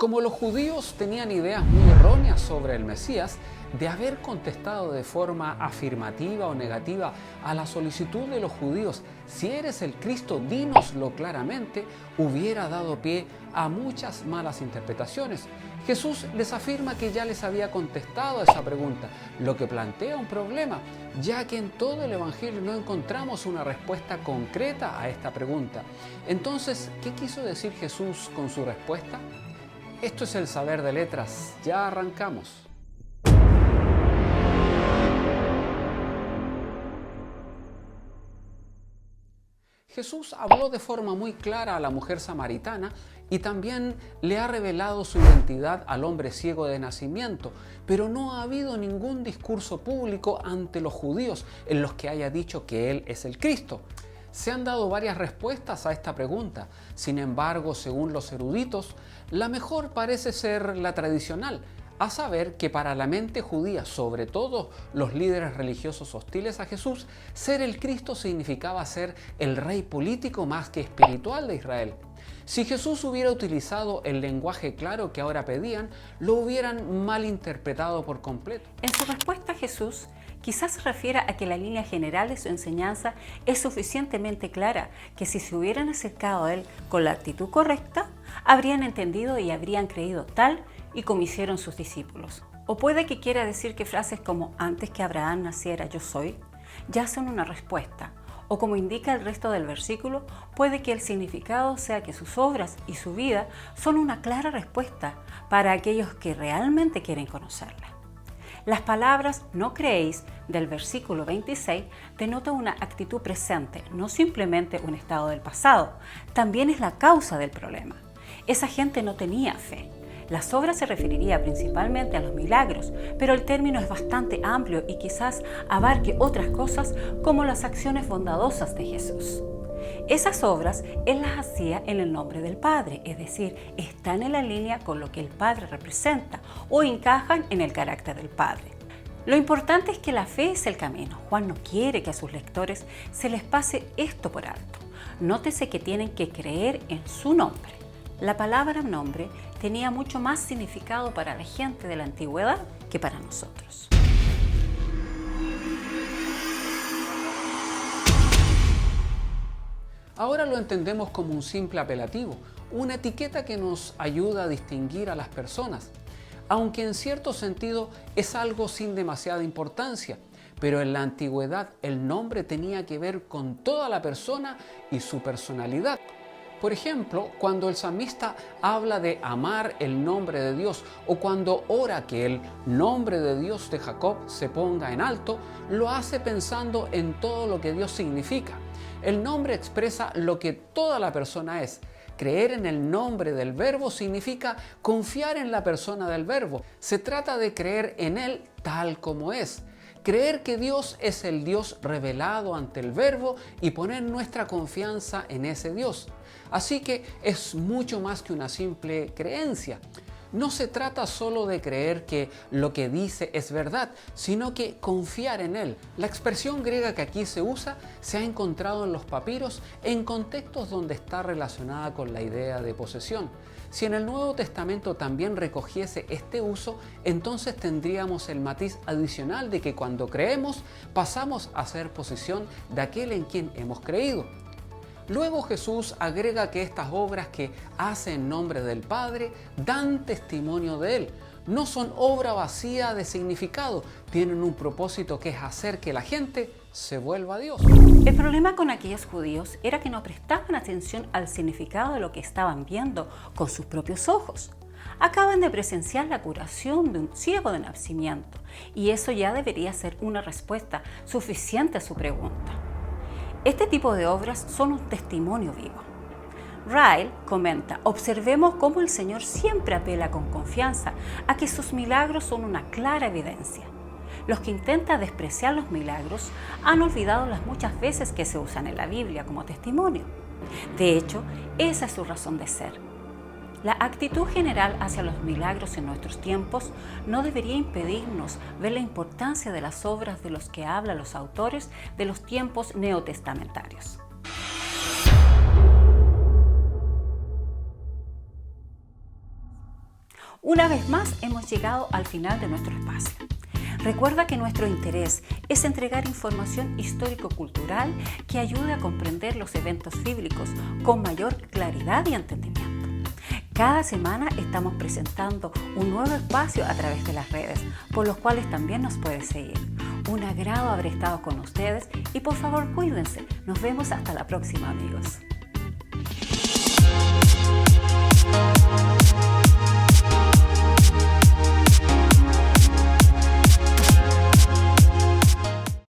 Como los judíos tenían ideas muy erróneas sobre el Mesías, de haber contestado de forma afirmativa o negativa a la solicitud de los judíos, si eres el Cristo, dínoslo claramente, hubiera dado pie a muchas malas interpretaciones. Jesús les afirma que ya les había contestado a esa pregunta, lo que plantea un problema, ya que en todo el Evangelio no encontramos una respuesta concreta a esta pregunta. Entonces, ¿qué quiso decir Jesús con su respuesta? Esto es el Saber de Letras. Ya arrancamos. Jesús habló de forma muy clara a la mujer samaritana y también le ha revelado su identidad al hombre ciego de nacimiento, pero no ha habido ningún discurso público ante los judíos en los que haya dicho que Él es el Cristo. Se han dado varias respuestas a esta pregunta. Sin embargo, según los eruditos, la mejor parece ser la tradicional, a saber que para la mente judía, sobre todo los líderes religiosos hostiles a Jesús, ser el Cristo significaba ser el rey político más que espiritual de Israel. Si Jesús hubiera utilizado el lenguaje claro que ahora pedían, lo hubieran malinterpretado por completo. En su respuesta, Jesús quizás se refiera a que la línea general de su enseñanza es suficientemente clara, que si se hubieran acercado a Él con la actitud correcta, habrían entendido y habrían creído tal y como hicieron sus discípulos. O puede que quiera decir que frases como antes que Abraham naciera yo soy, ya son una respuesta. O como indica el resto del versículo, puede que el significado sea que sus obras y su vida son una clara respuesta para aquellos que realmente quieren conocerla. Las palabras no creéis del versículo 26 denota una actitud presente, no simplemente un estado del pasado, también es la causa del problema. Esa gente no tenía fe. Las obras se referiría principalmente a los milagros, pero el término es bastante amplio y quizás abarque otras cosas como las acciones bondadosas de Jesús. Esas obras Él las hacía en el nombre del Padre, es decir, están en la línea con lo que el Padre representa o encajan en el carácter del Padre. Lo importante es que la fe es el camino. Juan no quiere que a sus lectores se les pase esto por alto. Nótese que tienen que creer en su nombre. La palabra nombre tenía mucho más significado para la gente de la antigüedad que para nosotros. Ahora lo entendemos como un simple apelativo, una etiqueta que nos ayuda a distinguir a las personas, aunque en cierto sentido es algo sin demasiada importancia, pero en la antigüedad el nombre tenía que ver con toda la persona y su personalidad. Por ejemplo, cuando el salmista habla de amar el nombre de Dios o cuando ora que el nombre de Dios de Jacob se ponga en alto, lo hace pensando en todo lo que Dios significa. El nombre expresa lo que toda la persona es. Creer en el nombre del Verbo significa confiar en la persona del Verbo. Se trata de creer en Él tal como es. Creer que Dios es el Dios revelado ante el Verbo y poner nuestra confianza en ese Dios. Así que es mucho más que una simple creencia. No se trata solo de creer que lo que dice es verdad, sino que confiar en Él. La expresión griega que aquí se usa se ha encontrado en los papiros en contextos donde está relacionada con la idea de posesión. Si en el Nuevo Testamento también recogiese este uso, entonces tendríamos el matiz adicional de que cuando creemos pasamos a ser posesión de aquel en quien hemos creído. Luego Jesús agrega que estas obras que hace en nombre del Padre dan testimonio de Él. No son obra vacía de significado, tienen un propósito que es hacer que la gente se vuelva a Dios. El problema con aquellos judíos era que no prestaban atención al significado de lo que estaban viendo con sus propios ojos. Acaban de presenciar la curación de un ciego de nacimiento y eso ya debería ser una respuesta suficiente a su pregunta. Este tipo de obras son un testimonio vivo. Ryle comenta, observemos cómo el Señor siempre apela con confianza a que sus milagros son una clara evidencia. Los que intentan despreciar los milagros han olvidado las muchas veces que se usan en la Biblia como testimonio. De hecho, esa es su razón de ser. La actitud general hacia los milagros en nuestros tiempos no debería impedirnos ver la importancia de las obras de los que hablan los autores de los tiempos neotestamentarios. Una vez más hemos llegado al final de nuestro espacio. Recuerda que nuestro interés es entregar información histórico-cultural que ayude a comprender los eventos bíblicos con mayor claridad y entendimiento. Cada semana estamos presentando un nuevo espacio a través de las redes, por los cuales también nos puedes seguir. Un agrado haber estado con ustedes y por favor cuídense. Nos vemos hasta la próxima, amigos.